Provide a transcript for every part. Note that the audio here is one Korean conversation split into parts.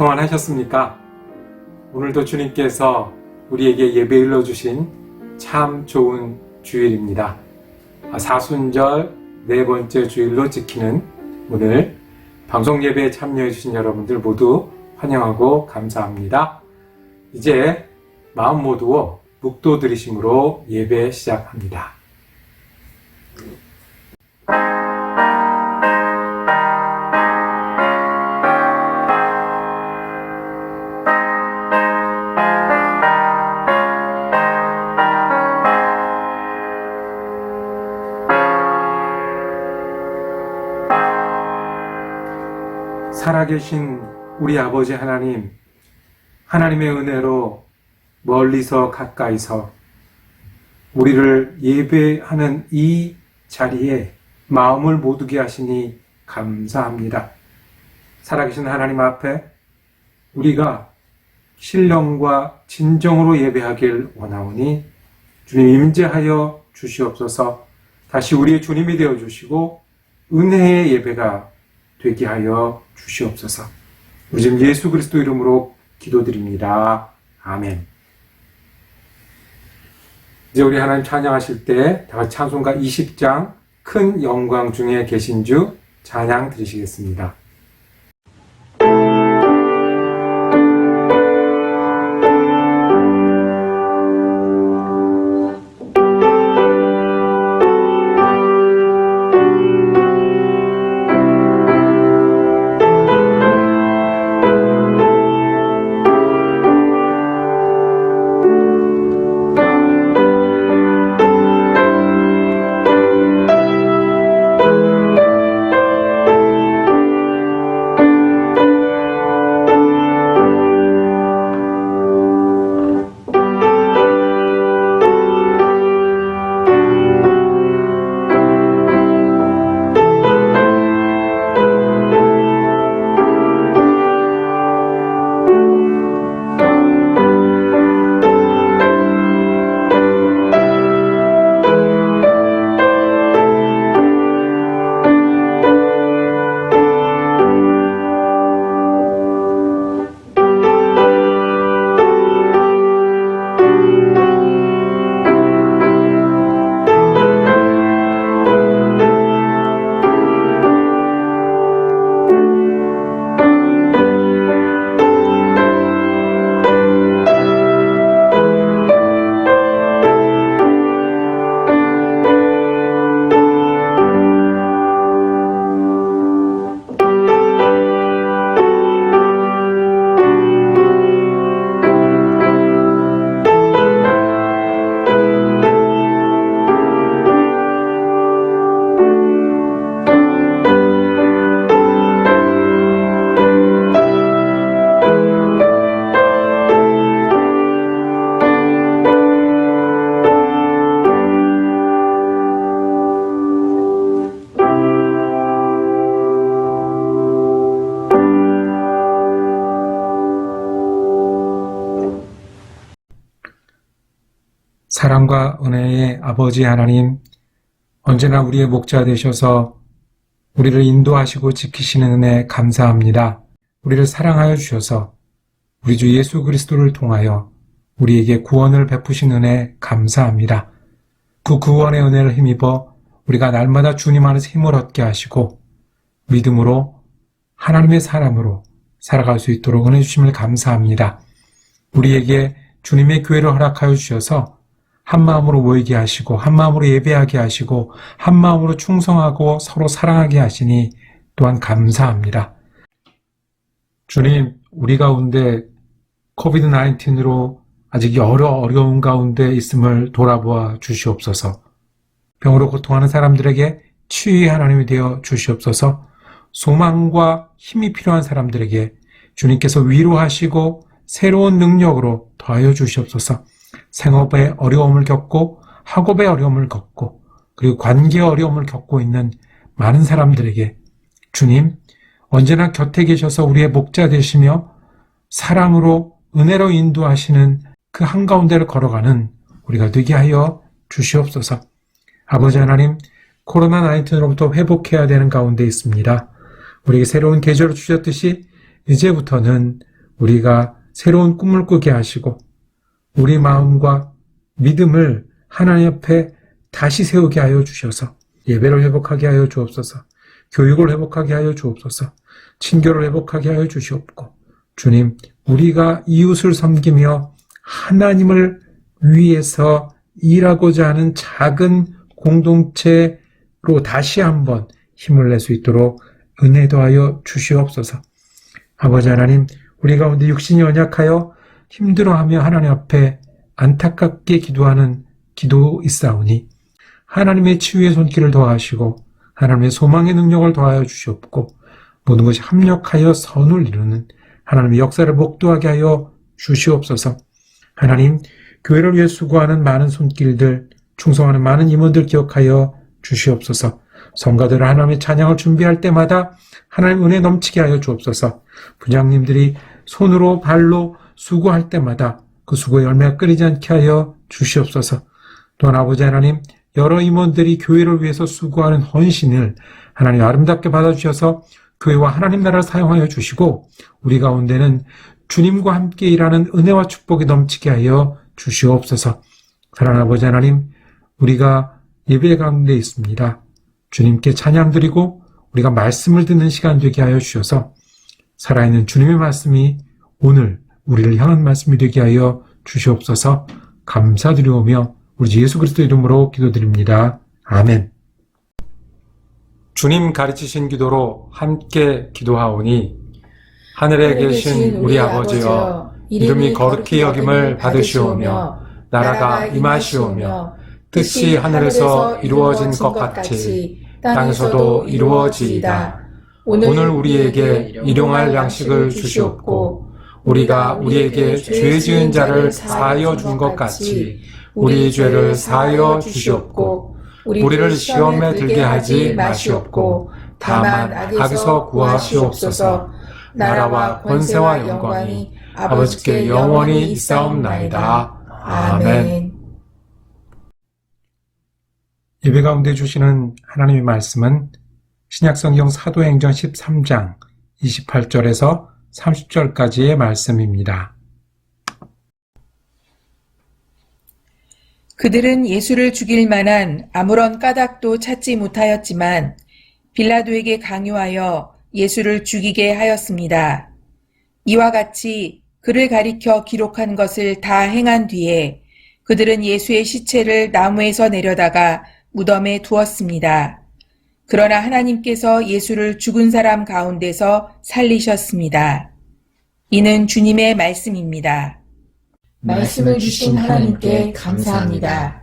평안하셨습니까? 오늘도 주님께서 우리에게 예배 일러주신 참 좋은 주일입니다. 사순절 네 번째 주일로 지키는 오늘 방송 예배에 참여해 주신 여러분들 모두 환영하고 감사합니다. 이제 마음 모두 묵도 들이심으로 예배 시작합니다. 살아계신 우리 아버지 하나님, 하나님의 은혜로 멀리서 가까이서 우리를 예배하는 이 자리에 마음을 모두게 하시니 감사합니다. 살아계신 하나님 앞에 우리가 신령과 진정으로 예배하길 원하오니 주님 임재하여 주시옵소서. 다시 우리의 주님이 되어주시고 은혜의 예배가 되게 하여 주시옵소서. 우리 지금 예수 그리스도 이름으로 기도드립니다. 아멘. 이제 우리 하나님 찬양하실 때 다 같이 찬송가 20장 큰 영광 중에 계신 주 찬양 드리시겠습니다. 사랑과 은혜의 아버지 하나님, 언제나 우리의 목자 되셔서 우리를 인도하시고 지키시는 은혜 감사합니다. 우리를 사랑하여 주셔서 우리 주 예수 그리스도를 통하여 우리에게 구원을 베푸신 은혜 감사합니다. 그 구원의 은혜를 힘입어 우리가 날마다 주님 안에서 힘을 얻게 하시고 믿음으로 하나님의 사람으로 살아갈 수 있도록 은혜 주심을 감사합니다. 우리에게 주님의 교회를 허락하여 주셔서 한마음으로 모이게 하시고 한마음으로 예배하게 하시고 한마음으로 충성하고 서로 사랑하게 하시니 또한 감사합니다. 주님, 우리 가운데 코비드-19으로 아직 어려운 가운데 있음을 돌아보아 주시옵소서. 병으로 고통하는 사람들에게 치유의 하나님이 되어 주시옵소서. 소망과 힘이 필요한 사람들에게 주님께서 위로하시고 새로운 능력으로 더하여 주시옵소서. 생업의 어려움을 겪고 학업의 어려움을 겪고 그리고 관계의 어려움을 겪고 있는 많은 사람들에게 주님 언제나 곁에 계셔서 우리의 목자 되시며 사랑으로 은혜로 인도하시는 그 한가운데를 걸어가는 우리가 되게 하여 주시옵소서. 아버지 하나님, 코로나19로부터 회복해야 되는 가운데 있습니다. 우리에게 새로운 계절을 주셨듯이 이제부터는 우리가 새로운 꿈을 꾸게 하시고 우리 마음과 믿음을 하나님 앞에 다시 세우게 하여 주셔서 예배를 회복하게 하여 주옵소서. 교육을 회복하게 하여 주옵소서. 친교를 회복하게 하여 주시옵고 주님, 우리가 이웃을 섬기며 하나님을 위해서 일하고자 하는 작은 공동체로 다시 한번 힘을 낼 수 있도록 은혜 더하여 주시옵소서. 아버지 하나님, 우리 가운데 육신이 연약하여 힘들어하며 하나님 앞에 안타깝게 기도하는 기도 있사오니 하나님의 치유의 손길을 더하시고 하나님의 소망의 능력을 더하여 주시옵고 모든 것이 합력하여 선을 이루는 하나님의 역사를 목도하게 하여 주시옵소서. 하나님, 교회를 위해 수고하는 많은 손길들, 충성하는 많은 임원들 기억하여 주시옵소서. 성가대로 하나님의 찬양을 준비할 때마다 하나님 은혜 넘치게 하여 주옵소서. 부장님들이 손으로 발로 수고할 때마다 그 수고의 열매가 끊이지 않게 하여 주시옵소서. 또한 아버지 하나님, 여러 임원들이 교회를 위해서 수고하는 헌신을 하나님 아름답게 받아주셔서 교회와 하나님 나라를 사용하여 주시고 우리 가운데는 주님과 함께 일하는 은혜와 축복이 넘치게 하여 주시옵소서. 사랑하는 아버지 하나님, 우리가 예배 가운데 있습니다. 주님께 찬양 드리고 우리가 말씀을 듣는 시간 되게 하여 주셔서 살아있는 주님의 말씀이 오늘 우리를 향한 말씀이 되게 하여 주시옵소서. 감사드리오며 우리 예수 그리스도 이름으로 기도드립니다. 아멘. 주님 가르치신 기도로 함께 기도하오니 하늘에 계신 우리 아버지여, 이름이 거룩히 여김을 받으시오며 나라가 임하시오며 뜻이 하늘에서 이루어진 것 같이 땅에서도 이루어지이다. 오늘 우리에게 일용할 양식을 주시옵고 우리가 우리에게 죄 지은 자를 사하여 준 것 같이 우리의 죄를 사하여 주시옵고 우리를 시험에 들게 하지 마시옵고 다만 악에서 구하시옵소서. 나라와 권세와 영광이 아버지께 영원히 있사옵나이다. 아멘. 예배 가운데 주시는 하나님의 말씀은 신약성경 사도행전 13장 28절에서 30절까지의 말씀입니다. 그들은 예수를 죽일 만한 아무런 까닭도 찾지 못하였지만 빌라도에게 강요하여 예수를 죽이게 하였습니다. 이와 같이 그를 가리켜 기록한 것을 다 행한 뒤에 그들은 예수의 시체를 나무에서 내려다가 무덤에 두었습니다. 그러나 하나님께서 예수를 죽은 사람 가운데서 살리셨습니다. 이는 주님의 말씀입니다. 말씀을 주신 하나님께 감사합니다.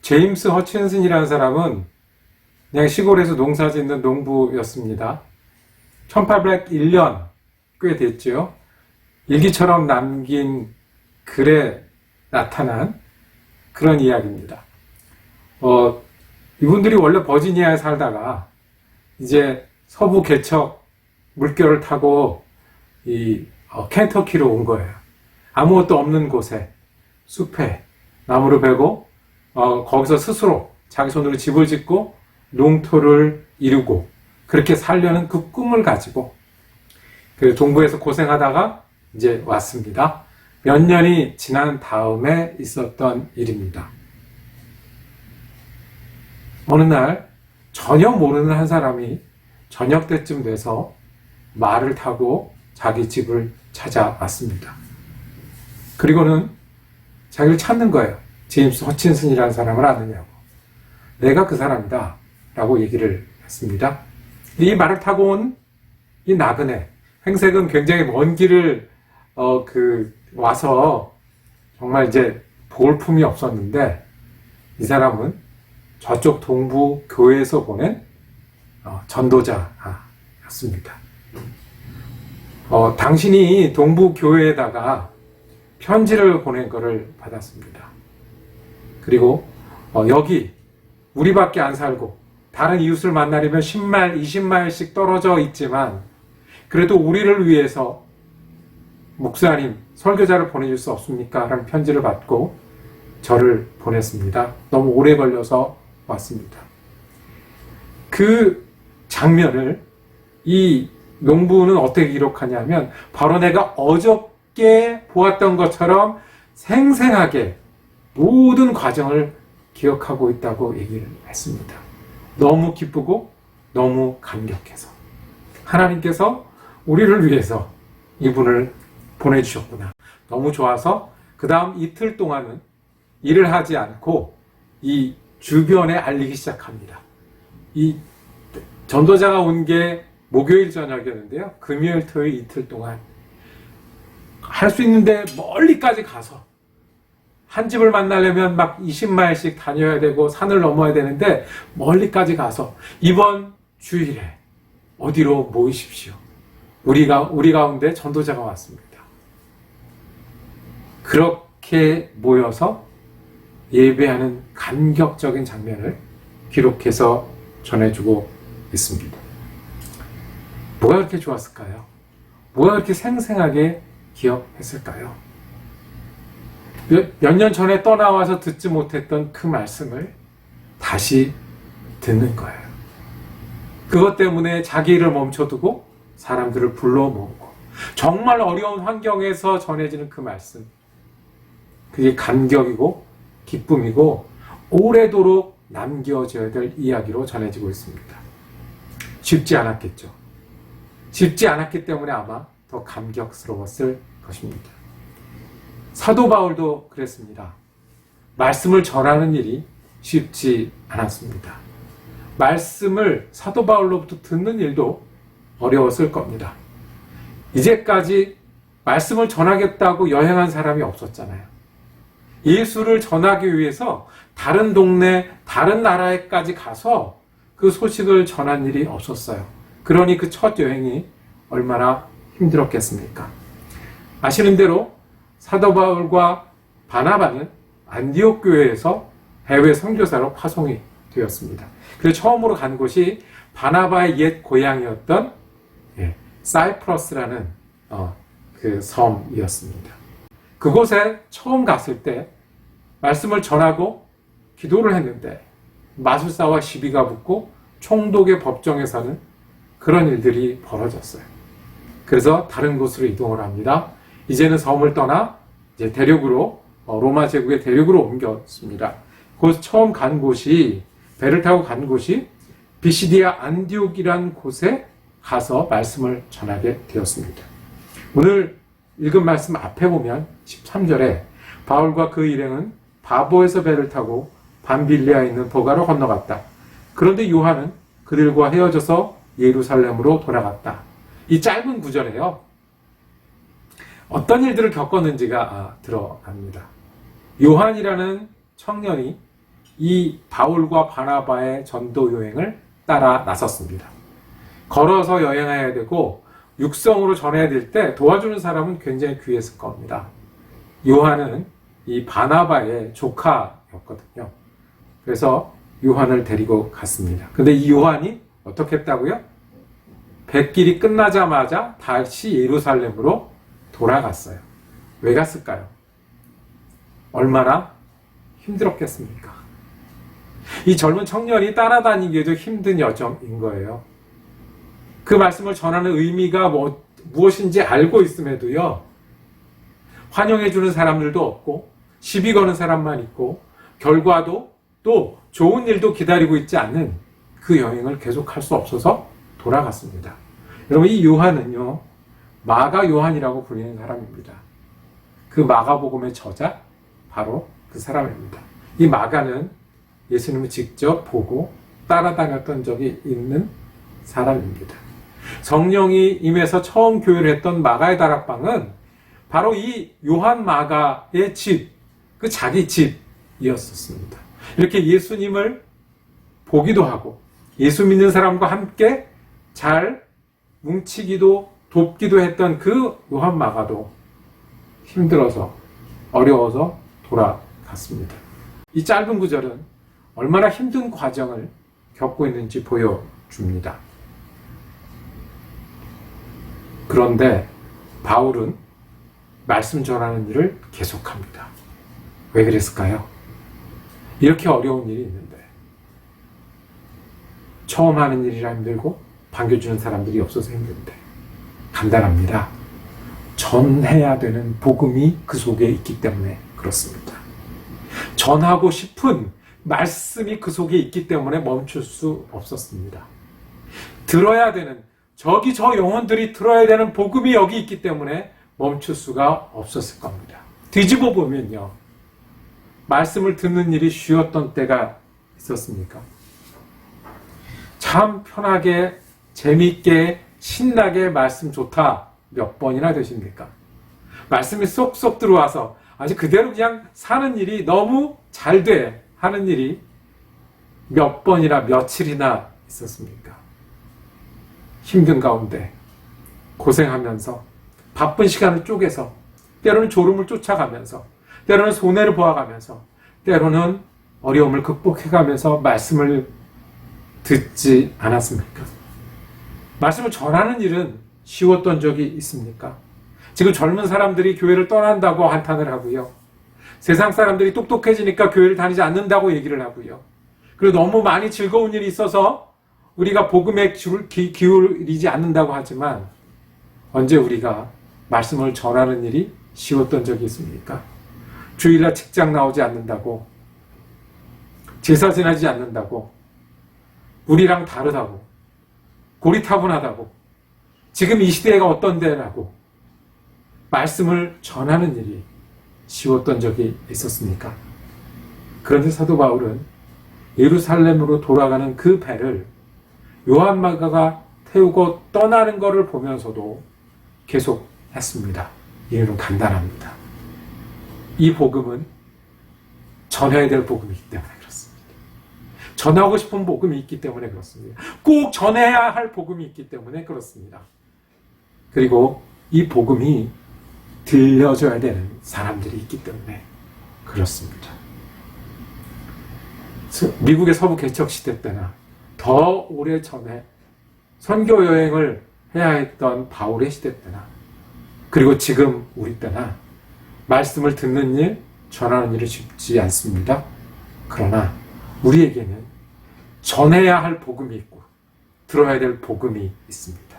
제임스 허친슨이라는 사람은 그냥 시골에서 농사 짓는 농부였습니다. 1801년, 꽤 됐죠. 일기처럼 남긴 글에 나타난 그런 이야기입니다. 이분들이 원래 버지니아에 살다가 이제 서부 개척 물결을 타고 켄터키로 온 거예요. 아무것도 없는 곳에, 숲에 나무를 베고 거기서 스스로 자기 손으로 집을 짓고 농토를 이루고 그렇게 살려는 그 꿈을 가지고 그 동부에서 고생하다가 이제 왔습니다. 몇 년이 지난 다음에 있었던 일입니다. 어느 날 전혀 모르는 한 사람이 저녁 때쯤 돼서 말을 타고 자기 집을 찾아왔습니다. 그리고는 자기를 찾는 거예요. 제임스 허친슨이라는 사람을 아느냐고. 내가 그 사람이다 라고 얘기를 했습니다. 이 말을 타고 온 이 나그네, 행색은 굉장히 먼 길을 와서 정말 이제 볼품이 없었는데 이 사람은 저쪽 동부 교회에서 보낸 전도자였습니다. 당신이 동부 교회에다가 편지를 보낸 것을 받았습니다. 그리고 여기 우리밖에 안 살고 다른 이웃을 만나려면 10마일, 20마일씩 떨어져 있지만 그래도 우리를 위해서 목사님, 설교자를 보내줄 수 없습니까? 라는 편지를 받고 저를 보냈습니다. 너무 오래 걸려서 왔습니다. 그 장면을 이 농부는 어떻게 기록하냐면 바로 내가 어저께 보았던 것처럼 생생하게 모든 과정을 기억하고 있다고 얘기를 했습니다. 너무 기쁘고 너무 감격해서 하나님께서 우리를 위해서 이분을 보내주셨구나. 너무 좋아서 그 다음 이틀 동안은 일을 하지 않고 이 주변에 알리기 시작합니다. 이 전도자가 온 게 목요일 저녁이었는데요. 금요일, 토요일 이틀 동안 할 수 있는데 멀리까지 가서 한 집을 만나려면 막 20마일씩 다녀야 되고 산을 넘어야 되는데 멀리까지 가서 이번 주일에 어디로 모이십시오. 우리 가운데 전도자가 왔습니다. 그렇게 모여서 예배하는 감격적인 장면을 기록해서 전해주고 있습니다. 뭐가 그렇게 좋았을까요? 뭐가 그렇게 생생하게 기억했을까요? 몇 년 전에 떠나와서 듣지 못했던 그 말씀을 다시 듣는 거예요. 그것 때문에 자기 일을 멈춰두고 사람들을 불러 모으고 정말 어려운 환경에서 전해지는 그 말씀, 그게 감격이고 기쁨이고 오래도록 남겨져야 될 이야기로 전해지고 있습니다. 쉽지 않았겠죠. 쉽지 않았기 때문에 아마 더 감격스러웠을 것입니다. 사도 바울도 그랬습니다. 말씀을 전하는 일이 쉽지 않았습니다. 말씀을 사도 바울로부터 듣는 일도 어려웠을 겁니다. 이제까지 말씀을 전하겠다고 여행한 사람이 없었잖아요. 예수를 전하기 위해서 다른 동네, 다른 나라에까지 가서 그 소식을 전한 일이 없었어요. 그러니 그 첫 여행이 얼마나 힘들었겠습니까? 아시는 대로 사도 바울과 바나바는 안디옥 교회에서 해외 선교사로 파송이 되었습니다. 그래서 처음으로 간 곳이 바나바의 옛 고향이었던 사이프러스라는 그 섬이었습니다. 그곳에 처음 갔을 때 말씀을 전하고 기도를 했는데 마술사와 시비가 붙고 총독의 법정에서는 그런 일들이 벌어졌어요. 그래서 다른 곳으로 이동을 합니다. 이제는 섬을 떠나 이제 대륙으로 로마 제국의 대륙으로 옮겼습니다. 그 처음 간 곳이 배를 타고 간 곳이 비시디아 안디옥이란 곳에 가서 말씀을 전하게 되었습니다. 오늘 읽은 말씀 앞에 보면 13절에 바울과 그 일행은 바보에서 배를 타고 밤빌리아에 있는 보가로 건너갔다. 그런데 요한은 그들과 헤어져서 예루살렘으로 돌아갔다. 이 짧은 구절에요. 어떤 일들을 겪었는지가 들어갑니다. 요한이라는 청년이 이 바울과 바나바의 전도 여행을 따라 나섰습니다. 걸어서 여행해야 되고 육성으로 전해야 될 때 도와주는 사람은 굉장히 귀했을 겁니다. 요한은 이 바나바의 조카였거든요. 그래서 요한을 데리고 갔습니다. 근데 이 요한이 어떻게 했다고요? 백길이 끝나자마자 다시 예루살렘으로 돌아갔어요. 왜 갔을까요? 얼마나 힘들었겠습니까? 이 젊은 청년이 따라다니기에도 힘든 여정인 거예요. 그 말씀을 전하는 의미가 무엇인지 알고 있음에도요, 환영해주는 사람들도 없고, 시비 거는 사람만 있고, 결과도 또 좋은 일도 기다리고 있지 않는 그 여행을 계속할 수 없어서 돌아갔습니다. 여러분, 이 요한은요, 마가 요한이라고 불리는 사람입니다. 그 마가복음의 저자, 바로 그 사람입니다. 이 마가는 예수님을 직접 보고 따라다녔던 적이 있는 사람입니다. 성령이 임해서 처음 교회를 했던 마가의 다락방은 바로 이 요한 마가의 집, 그 자기 집이었었습니다. 이렇게 예수님을 보기도 하고 예수 믿는 사람과 함께 잘 뭉치기도 돕기도 했던 그 요한 마가도 힘들어서 어려워서 돌아갔습니다. 이 짧은 구절은 얼마나 힘든 과정을 겪고 있는지 보여줍니다. 그런데 바울은 말씀 전하는 일을 계속합니다. 왜 그랬을까요? 이렇게 어려운 일이 있는데 처음 하는 일이라 힘들고 반겨주는 사람들이 없어서 힘든데 간단합니다. 전해야 되는 복음이 그 속에 있기 때문에 그렇습니다. 전하고 싶은 말씀이 그 속에 있기 때문에 멈출 수 없었습니다. 들어야 되는 저 영혼들이 들어야 되는 복음이 여기 있기 때문에 멈출 수가 없었을 겁니다. 뒤집어 보면요, 말씀을 듣는 일이 쉬웠던 때가 있었습니까? 참 편하게 재미있게 신나게 말씀 좋다 몇 번이나 되십니까? 말씀이 쏙쏙 들어와서 아주 그대로 그냥 사는 일이 너무 잘 돼 하는 일이 몇 번이나 며칠이나 있었습니까? 힘든 가운데 고생하면서 바쁜 시간을 쪼개서 때로는 졸음을 쫓아가면서 때로는 손해를 보아가면서 때로는 어려움을 극복해가면서 말씀을 듣지 않았습니까? 말씀을 전하는 일은 쉬웠던 적이 있습니까? 지금 젊은 사람들이 교회를 떠난다고 한탄을 하고요. 세상 사람들이 똑똑해지니까 교회를 다니지 않는다고 얘기를 하고요. 그리고 너무 많이 즐거운 일이 있어서 우리가 복음에 기울이지 않는다고 하지만 언제 우리가 말씀을 전하는 일이 쉬웠던 적이 있습니까? 주일날 직장 나오지 않는다고, 제사 지나지 않는다고, 우리랑 다르다고, 고리타분하다고, 지금 이 시대가 어떤데라고 말씀을 전하는 일이 쉬웠던 적이 있었습니까? 그런데 사도 바울은 예루살렘으로 돌아가는 그 배를 요한 마가가 태우고 떠나는 것을 보면서도 계속 했습니다. 이유는 간단합니다. 이 복음은 전해야 될 복음이기 때문에 그렇습니다. 전하고 싶은 복음이 있기 때문에 그렇습니다. 꼭 전해야 할 복음이 있기 때문에 그렇습니다. 그리고 이 복음이 들려줘야 되는 사람들이 있기 때문에 그렇습니다. 미국의 서부 개척 시대 때나 더 오래 전에 선교 여행을 해야 했던 바울의 시대 때나 그리고 지금 우리 때나 말씀을 듣는 일, 전하는 일이 쉽지 않습니다. 그러나 우리에게는 전해야 할 복음이 있고 들어야 될 복음이 있습니다.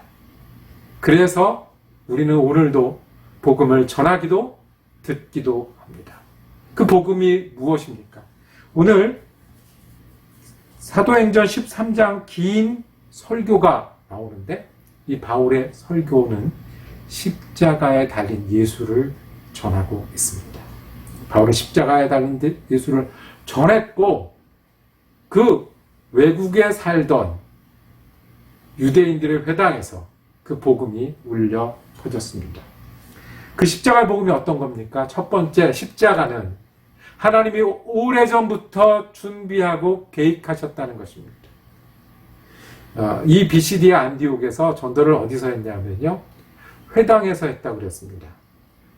그래서 우리는 오늘도 복음을 전하기도 듣기도 합니다. 그 복음이 무엇입니까? 오늘 사도행전 13장 긴 설교가 나오는데 이 바울의 설교는 십자가에 달린 예수를 전하고 있습니다. 바울은 십자가에 달린 예수를 전했고 그 외국에 살던 유대인들의 회당에서 그 복음이 울려 퍼졌습니다. 그 십자가의 복음이 어떤 겁니까? 첫 번째, 십자가는 하나님이 오래전부터 준비하고 계획하셨다는 것입니다. 이 비시디아 안디옥에서 전도를 어디서 했냐면요, 회당에서 했다고 그랬습니다.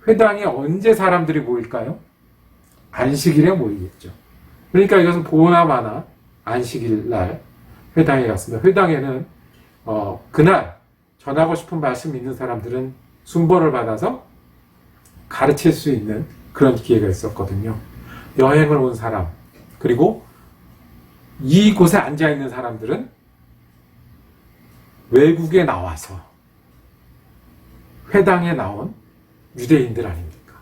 회당에 언제 사람들이 모일까요? 안식일에 모이겠죠. 그러니까 이것은 보나마나 안식일 날 회당에 갔습니다. 회당에는 그날 전하고 싶은 말씀 있는 사람들은 순번을 받아서 가르칠 수 있는 그런 기회가 있었거든요. 여행을 온 사람, 그리고 이곳에 앉아있는 사람들은 외국에 나와서 회당에 나온 유대인들 아닙니까?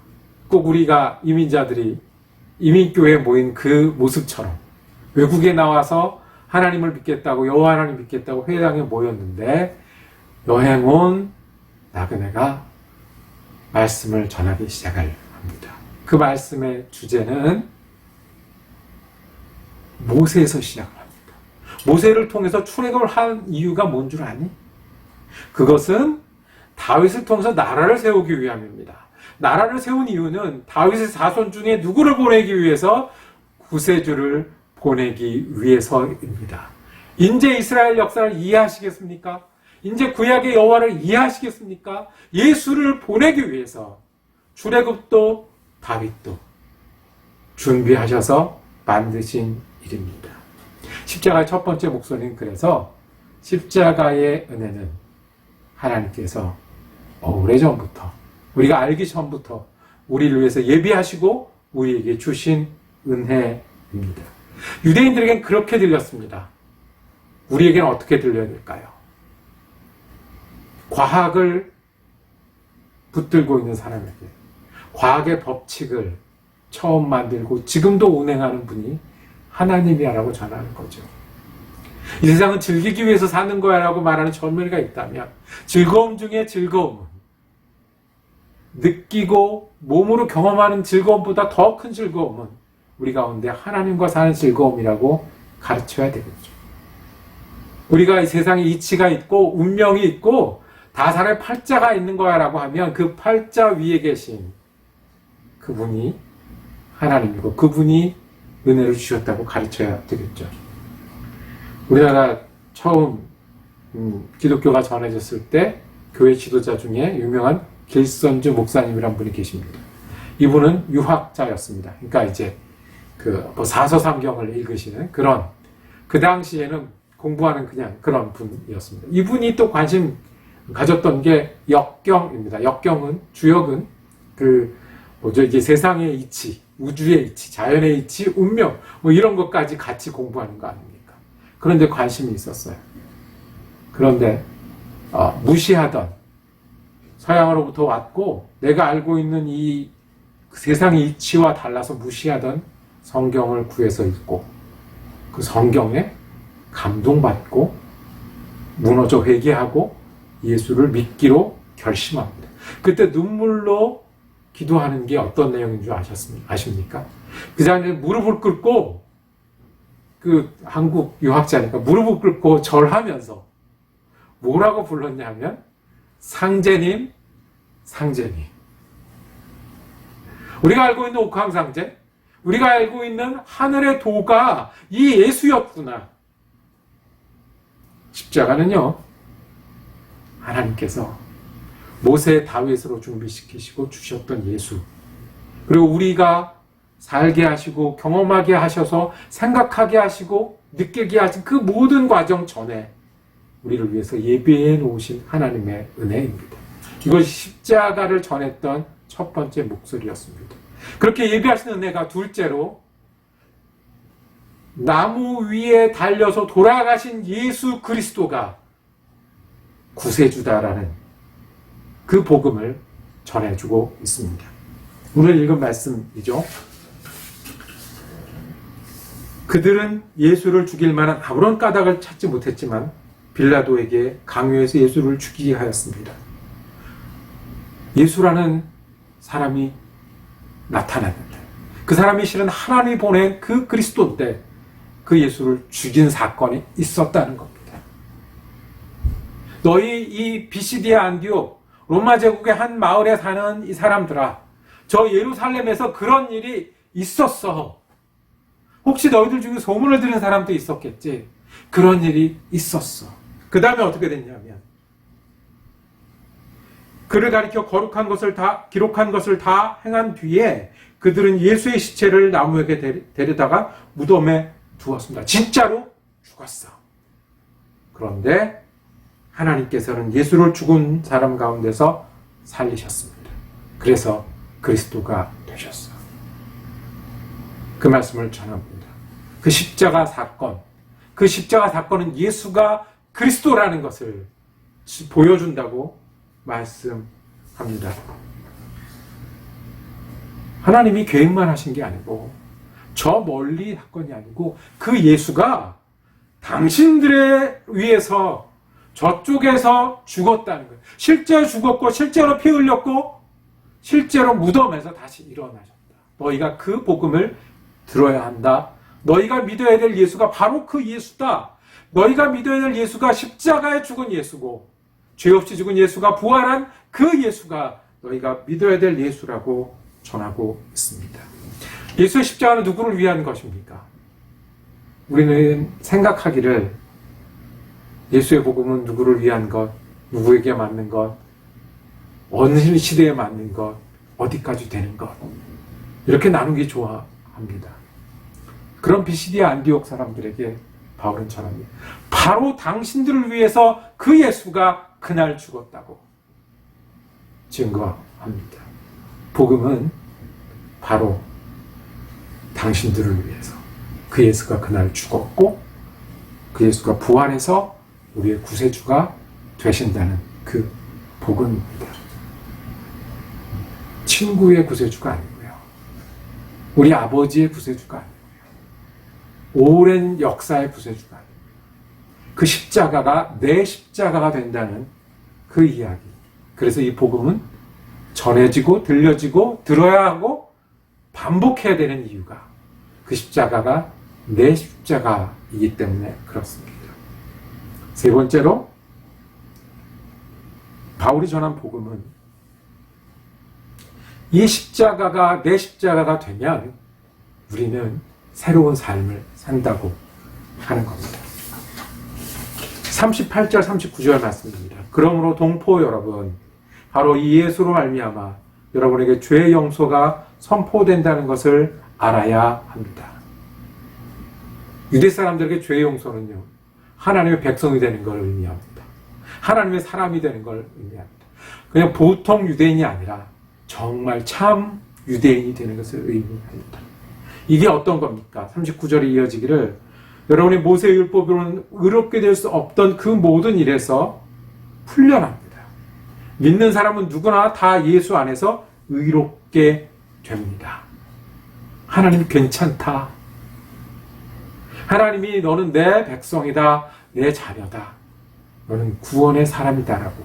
꼭 우리가 이민자들이 이민교회에 모인 그 모습처럼 외국에 나와서 하나님을 믿겠다고, 여호와 하나님 믿겠다고 회당에 모였는데, 여행 온 나그네가 말씀을 전하기 시작을 합니다. 그 말씀의 주제는 모세에서 시작을 합니다. 모세를 통해서 출애굽을 한 이유가 뭔 줄 아니? 그것은 다윗을 통해서 나라를 세우기 위함입니다. 나라를 세운 이유는 다윗의 자손 중에 누구를 보내기 위해서? 구세주를 보내기 위해서입니다. 이제 이스라엘 역사를 이해하시겠습니까? 이제 구약의 여호와를 이해하시겠습니까? 예수를 보내기 위해서 출애굽도 다윗도 준비하셔서 만드신 일입니다. 십자가의 첫 번째 목소리는 그래서 십자가의 은혜는 하나님께서 오래전부터, 우리가 알기 전부터 우리를 위해서 예비하시고 우리에게 주신 은혜입니다. 유대인들에겐 그렇게 들렸습니다. 우리에게는 어떻게 들려야 될까요? 과학을 붙들고 있는 사람에게 과학의 법칙을 처음 만들고 지금도 운행하는 분이 하나님이라고 전하는 거죠. 이 세상은 즐기기 위해서 사는 거야 라고 말하는 젊은이가 있다면, 즐거움 중에 즐거움은, 느끼고 몸으로 경험하는 즐거움보다 더 큰 즐거움은 우리 가운데 하나님과 사는 즐거움이라고 가르쳐야 되겠죠. 우리가 이 세상에 이치가 있고 운명이 있고 다살의 팔자가 있는 거야 라고 하면 그 팔자 위에 계신 그분이 하나님이고 그분이 은혜를 주셨다고 가르쳐야 되겠죠. 우리나라 처음 기독교가 전해졌을 때 교회 지도자 중에 유명한 길선주 목사님이란 분이 계십니다. 이분은 유학자였습니다. 그러니까 이제 사서삼경을 읽으시는 그런, 그 당시에는 공부하는 그냥 그런 분이었습니다. 이분이 또 관심 가졌던 게 역경입니다. 역경은, 주역은 이제 세상의 이치, 우주의 이치, 자연의 이치, 운명, 이런 것까지 같이 공부하는 거 아닙니까? 그런데 관심이 있었어요. 그런데, 무시하던, 서양으로부터 왔고, 내가 알고 있는 이 세상의 이치와 달라서 무시하던 성경을 구해서 읽고, 그 성경에 감동받고, 무너져 회개하고, 예수를 믿기로 결심합니다. 그때 눈물로 기도하는 게 어떤 내용인 줄 아십니까? 그 사람이 무릎을 꿇고, 한국 유학자니까 무릎을 꿇고 절하면서 뭐라고 불렀냐면, 상제님, 상제님. 우리가 알고 있는 옥황상제, 우리가 알고 있는 하늘의 도가 이 예수였구나. 십자가는요, 하나님께서 모세 다윗으로 준비시키시고 주셨던 예수, 그리고 우리가 살게 하시고 경험하게 하셔서 생각하게 하시고 느끼게 하신 그 모든 과정 전에 우리를 위해서 예비해 놓으신 하나님의 은혜입니다. 이것이 십자가를 전했던 첫 번째 목소리였습니다. 그렇게 예비하신 은혜가 둘째로, 나무 위에 달려서 돌아가신 예수 그리스도가 구세주다라는 그 복음을 전해주고 있습니다. 오늘 읽은 말씀이죠. 그들은 예수를 죽일 만한 아무런 까닭을 찾지 못했지만 빌라도에게 강요해서 예수를 죽이게 하였습니다. 예수라는 사람이 나타났는데, 그 사람이 실은 하나님이 보낸 그 그리스도인데 그 예수를 죽인 사건이 있었다는 겁니다. 너희 이 비시디아 안디옥 로마 제국의 한 마을에 사는 이 사람들아, 저 예루살렘에서 그런 일이 있었어. 혹시 너희들 중에 소문을 들은 사람도 있었겠지. 그런 일이 있었어. 그 다음에 어떻게 됐냐면 그를 가리켜 거룩한 것을 다 기록한 것을 다 행한 뒤에 그들은 예수의 시체를 나무에게 데려다가 무덤에 두었습니다. 진짜로 죽었어. 그런데 하나님께서는 예수를 죽은 사람 가운데서 살리셨습니다. 그래서 그리스도가 되셨어. 그 말씀을 전합니다. 그 십자가 사건, 그 십자가 사건은 예수가 그리스도라는 것을 보여준다고 말씀합니다. 하나님이 계획만 하신 게 아니고 저 멀리 사건이 아니고 그 예수가 당신들에 위해서 저쪽에서 죽었다는 거예요. 실제로 죽었고 실제로 피 흘렸고 실제로 무덤에서 다시 일어나셨다. 너희가 그 복음을 들어야 한다. 너희가 믿어야 될 예수가 바로 그 예수다. 너희가 믿어야 될 예수가 십자가에 죽은 예수고 죄 없이 죽은 예수가 부활한 그 예수가 너희가 믿어야 될 예수라고 전하고 있습니다. 예수의 십자가는 누구를 위한 것입니까? 우리는 생각하기를 예수의 복음은 누구를 위한 것, 누구에게 맞는 것, 어느 시대에 맞는 것, 어디까지 되는 것 이렇게 나누기 좋아합니다. 그런 비시디아 안디옥 사람들에게 바울은 전합니다. 바로 당신들을 위해서 그 예수가 그날 죽었다고 증거합니다. 복음은 바로 당신들을 위해서 그 예수가 그날 죽었고 그 예수가 부활해서 우리의 구세주가 되신다는 그 복음입니다. 친구의 구세주가 아니고요. 우리 아버지의 구세주가 아니고요. 오랜 역사의 구세주가 아니고요. 그 십자가가 내 십자가가 된다는 그 이야기. 그래서 이 복음은 전해지고 들려지고 들어야 하고 반복해야 되는 이유가 그 십자가가 내 십자가이기 때문에 그렇습니다. 세 번째로 바울이 전한 복음은 이 십자가가 내 십자가가 되면 우리는 새로운 삶을 산다고 하는 겁니다. 38절 39절 말씀입니다. 그러므로 동포 여러분 바로 이 예수로 말미암아 여러분에게 죄의 용서가 선포된다는 것을 알아야 합니다. 유대 사람들에게 죄의 용서는요, 하나님의 백성이 되는 걸 의미합니다. 하나님의 사람이 되는 걸 의미합니다. 그냥 보통 유대인이 아니라 정말 참 유대인이 되는 것을 의미합니다. 이게 어떤 겁니까? 39절에 이어지기를 여러분이 모세의 율법으로는 의롭게 될 수 없던 그 모든 일에서 풀려납니다. 믿는 사람은 누구나 다 예수 안에서 의롭게 됩니다. 하나님 괜찮다. 하나님이 너는 내 백성이다. 내 자녀다. 너는 구원의 사람이다라고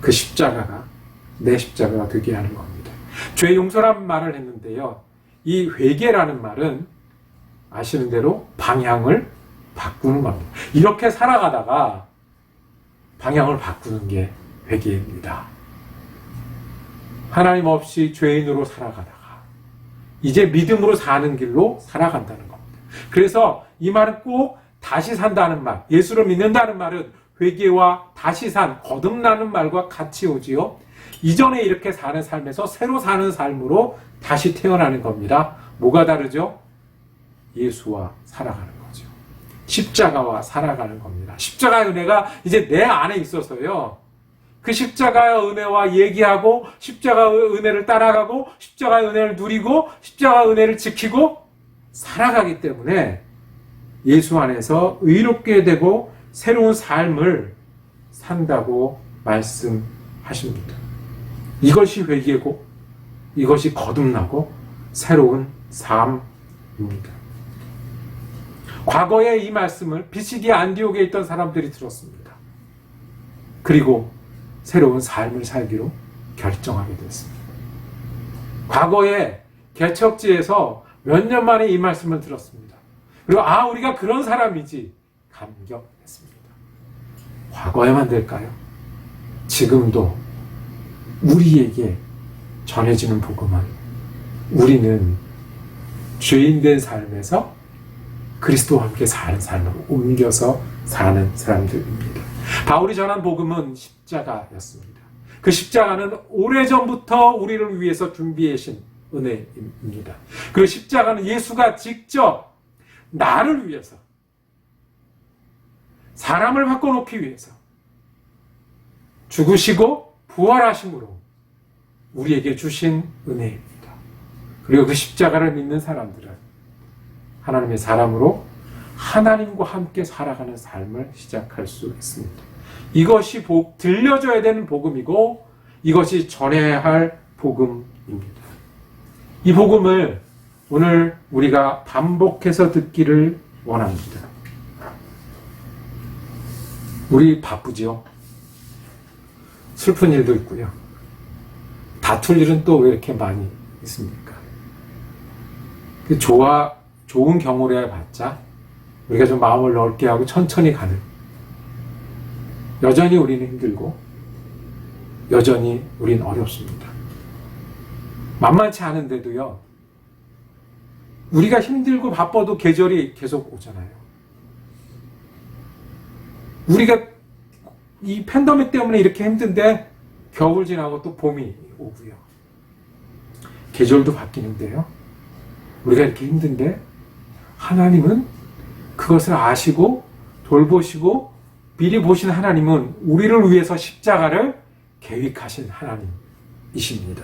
그 십자가가 내 십자가가 되게 하는 겁니다. 죄 용서란 말을 했는데요. 이 회개라는 말은 아시는 대로 방향을 바꾸는 겁니다. 이렇게 살아가다가 방향을 바꾸는 게 회개입니다. 하나님 없이 죄인으로 살아가다가 이제 믿음으로 사는 길로 살아간다는 겁니다. 그래서 이 말은 꼭 다시 산다는 말, 예수를 믿는다는 말은 회개와 다시 산, 거듭나는 말과 같이 오지요. 이전에 이렇게 사는 삶에서 새로 사는 삶으로 다시 태어나는 겁니다. 뭐가 다르죠? 예수와 살아가는 거죠. 십자가와 살아가는 겁니다. 십자가의 은혜가 이제 내 안에 있어서요. 그 십자가의 은혜와 얘기하고 십자가의 은혜를 따라가고 십자가의 은혜를 누리고 십자가의 은혜를 지키고 살아가기 때문에 예수 안에서 의롭게 되고 새로운 삶을 산다고 말씀하십니다. 이것이 회개고 이것이 거듭나고 새로운 삶입니다. 과거에 이 말씀을 비시디아 안디옥에 있던 사람들이 들었습니다. 그리고 새로운 삶을 살기로 결정하게 됐습니다. 과거에 개척지에서 몇 년 만에 이 말씀을 들었습니다. 그리고 우리가 그런 사람이지 감격했습니다. 과거에만 될까요? 지금도 우리에게 전해지는 복음은 우리는 죄인된 삶에서 그리스도와 함께 사는 삶으로 옮겨서 사는 사람들입니다. 바울이 전한 복음은 십자가였습니다. 그 십자가는 오래전부터 우리를 위해서 준비해 주신 은혜입니다. 그리고 십자가는 예수가 직접 나를 위해서, 사람을 바꿔놓기 위해서 죽으시고 부활하심으로 우리에게 주신 은혜입니다. 그리고 그 십자가를 믿는 사람들은 하나님의 사람으로 하나님과 함께 살아가는 삶을 시작할 수 있습니다. 이것이 들려줘야 되는 복음이고 이것이 전해야 할 복음입니다. 이 복음을 오늘 우리가 반복해서 듣기를 원합니다. 우리 바쁘지요? 슬픈 일도 있고요. 다툴 일은 또 왜 이렇게 많이 있습니까? 좋은 경우를 해봤자 우리가 좀 마음을 넓게 하고 천천히 가는, 여전히 우리는 힘들고 여전히 우리는 어렵습니다. 만만치 않은데도요, 우리가 힘들고 바빠도 계절이 계속 오잖아요. 우리가 이 팬데믹 때문에 이렇게 힘든데 겨울 지나고 또 봄이 오고요. 계절도 바뀌는데요. 우리가 이렇게 힘든데 하나님은 그것을 아시고 돌보시고 미리 보신 하나님은 우리를 위해서 십자가를 계획하신 하나님이십니다.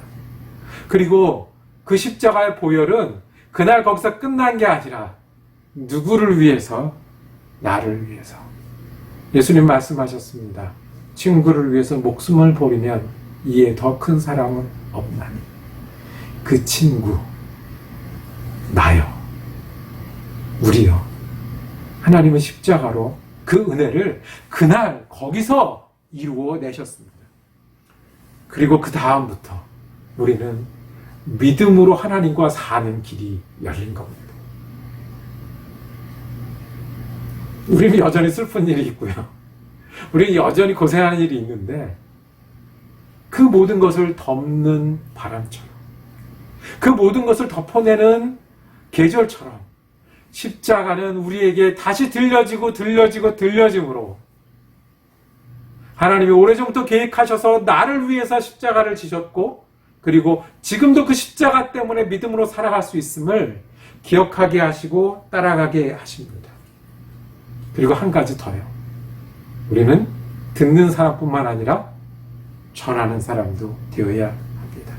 그리고 그 십자가의 보혈은 그날 거기서 끝난 게 아니라 누구를 위해서? 나를 위해서. 예수님 말씀하셨습니다. 친구를 위해서 목숨을 버리면 이에 더 큰 사랑은 없나니. 그 친구, 나요, 우리요. 하나님은 십자가로 그 은혜를 그날 거기서 이루어내셨습니다. 그리고 그 다음부터 우리는 믿음으로 하나님과 사는 길이 열린 겁니다. 우리는 여전히 슬픈 일이 있고요. 우리는 여전히 고생하는 일이 있는데 그 모든 것을 덮는 바람처럼, 그 모든 것을 덮어내는 계절처럼 십자가는 우리에게 다시 들려짐으로 하나님이 오래전부터 계획하셔서 나를 위해서 십자가를 지셨고, 그리고 지금도 그 십자가 때문에 믿음으로 살아갈 수 있음을 기억하게 하시고 따라가게 하십니다. 그리고 한 가지 더요. 우리는 듣는 사람뿐만 아니라 전하는 사람도 되어야 합니다.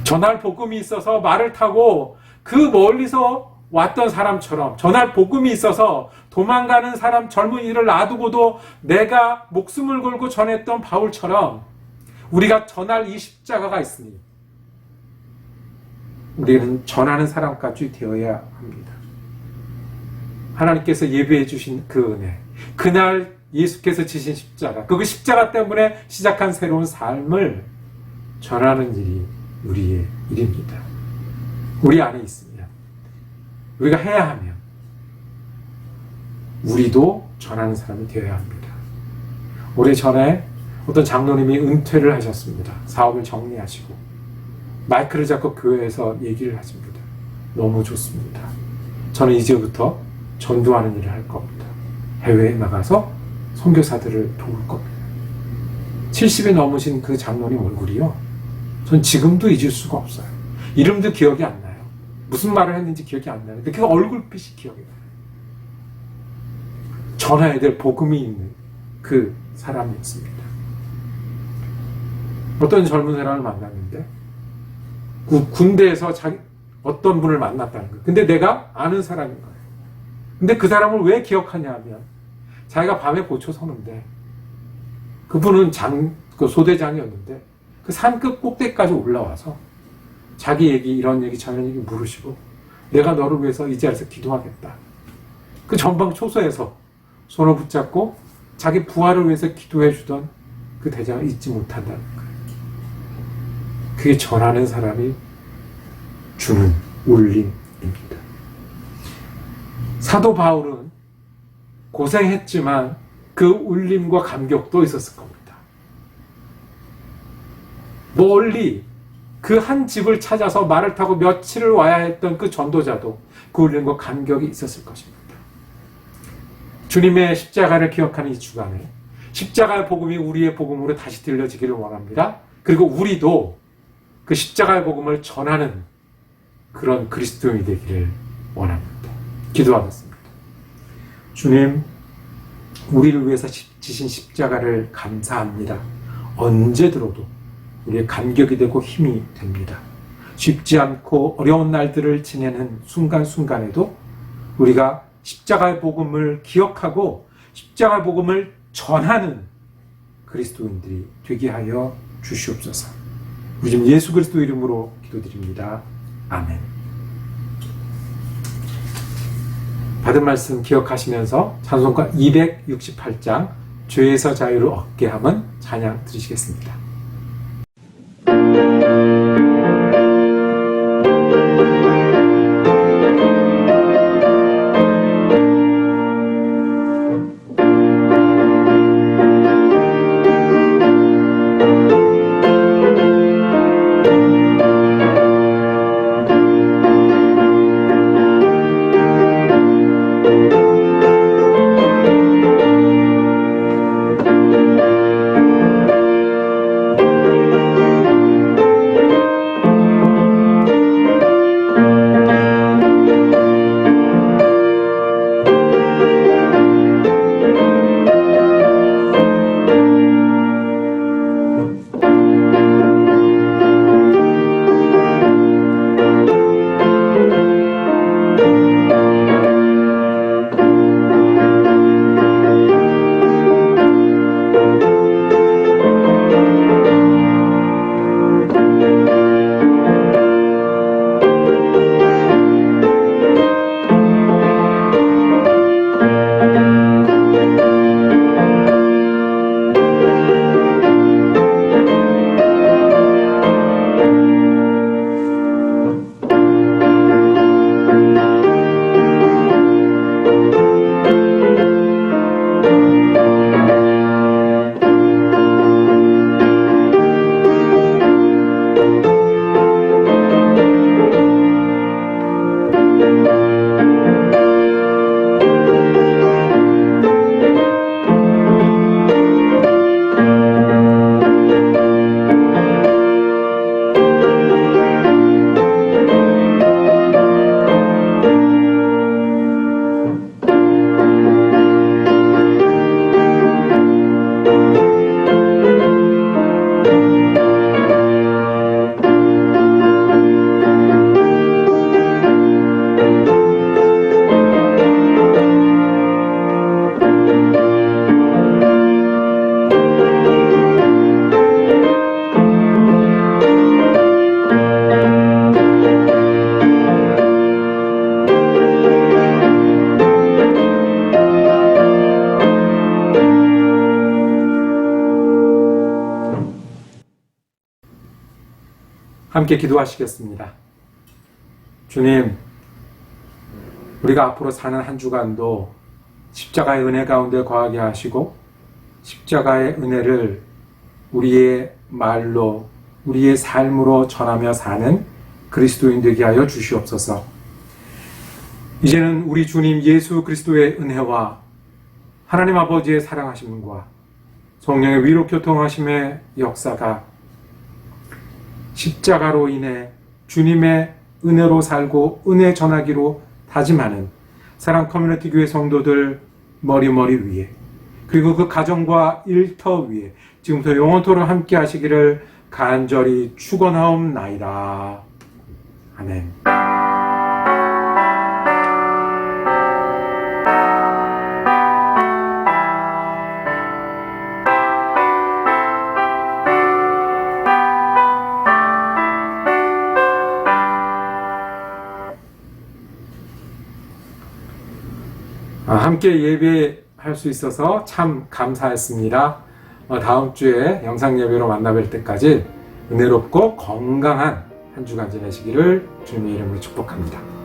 전할 복음이 있어서 말을 타고 그 멀리서 왔던 사람처럼, 전할 복음이 있어서 도망가는 사람, 젊은이를 놔두고도 내가 목숨을 걸고 전했던 바울처럼 우리가 전할 이 십자가가 있으니 우리는 전하는 사람까지 되어야 합니다. 하나님께서 예배해 주신 그 은혜, 그날 예수께서 지신 십자가, 그 십자가 때문에 시작한 새로운 삶을 전하는 일이 우리의 일입니다. 우리 안에 있으면, 우리가 해야 하면 우리도 전하는 사람이 되어야 합니다. 오래전에 어떤 장로님이 은퇴를 하셨습니다. 사업을 정리하시고 마이크를 잡고 교회에서 얘기를 하십니다. 너무 좋습니다. 저는 이제부터 전도하는 일을 할 겁니다. 해외에 나가서 선교사들을 도울 겁니다. 70이 넘으신 그 장로님 얼굴이요, 전 지금도 잊을 수가 없어요. 이름도 기억이 안 나요. 무슨 말을 했는지 기억이 안 나는데 그 얼굴빛이 기억이 나요. 전해야 될 복음이 있는 그 사람이었습니다. 어떤 젊은 사람을 만났는데 군대에서 어떤 분을 만났다는 거예요. 근데 내가 아는 사람인 거예요. 근데 그 사람을 왜 기억하냐 하면 자기가 밤에 고쳐 서는데 그분은 그 소대장이었는데 그 산끝 꼭대기까지 올라와서 자기 얘기, 이런 얘기 저런 얘기 물으시고 내가 너를 위해서 이 자리에서 기도하겠다. 그 전방 초소에서 손을 붙잡고 자기 부하를 위해서 기도해 주던 그 대장을 잊지 못한다는 거예요. 그게 전하는 사람이 주는 울림입니다. 사도 바울은 고생했지만 그 울림과 감격도 있었을 겁니다. 멀리 그 한 집을 찾아서 말을 타고 며칠을 와야 했던 그 전도자도 그 울림과 감격이 있었을 것입니다. 주님의 십자가를 기억하는 이 주간에 십자가의 복음이 우리의 복음으로 다시 들려지기를 원합니다. 그리고 우리도 그 십자가의 복음을 전하는 그런 그리스도인이 되기를 원합니다. 기도하겠습니다. 주님, 우리를 위해서 지신 십자가를 감사합니다. 언제 들어도 우리의 간격이 되고 힘이 됩니다. 쉽지 않고 어려운 날들을 지내는 순간순간에도 우리가 십자가의 복음을 기억하고 십자가의 복음을 전하는 그리스도인들이 되게 하여 주시옵소서. 우리 지금 예수 그리스도 이름으로 기도드립니다. 아멘. 받은 말씀 기억하시면서 찬송가 268장 죄에서 자유를 얻게 함은 찬양 드리시겠습니다. 함께 기도하시겠습니다. 주님, 우리가 앞으로 사는 한 주간도 십자가의 은혜 가운데 거하게 하시고 십자가의 은혜를 우리의 말로, 우리의 삶으로 전하며 사는 그리스도인 되게 하여 주시옵소서. 이제는 우리 주님 예수 그리스도의 은혜와 하나님 아버지의 사랑하심과 성령의 위로 교통하심의 역사가 십자가로 인해 주님의 은혜로 살고 은혜 전하기로 다짐하는 사랑 커뮤니티 교회 성도들 머리머리 위에, 그리고 그 가정과 일터 위에 지금부터 영원토록 함께 하시기를 간절히 축원하옵나이다. 아멘. 함께 예배할 수 있어서 참 감사했습니다. 다음 주에 영상 예배로 만나뵐 때까지 은혜롭고 건강한 한 주간 지내시기를 주님의 이름으로 축복합니다.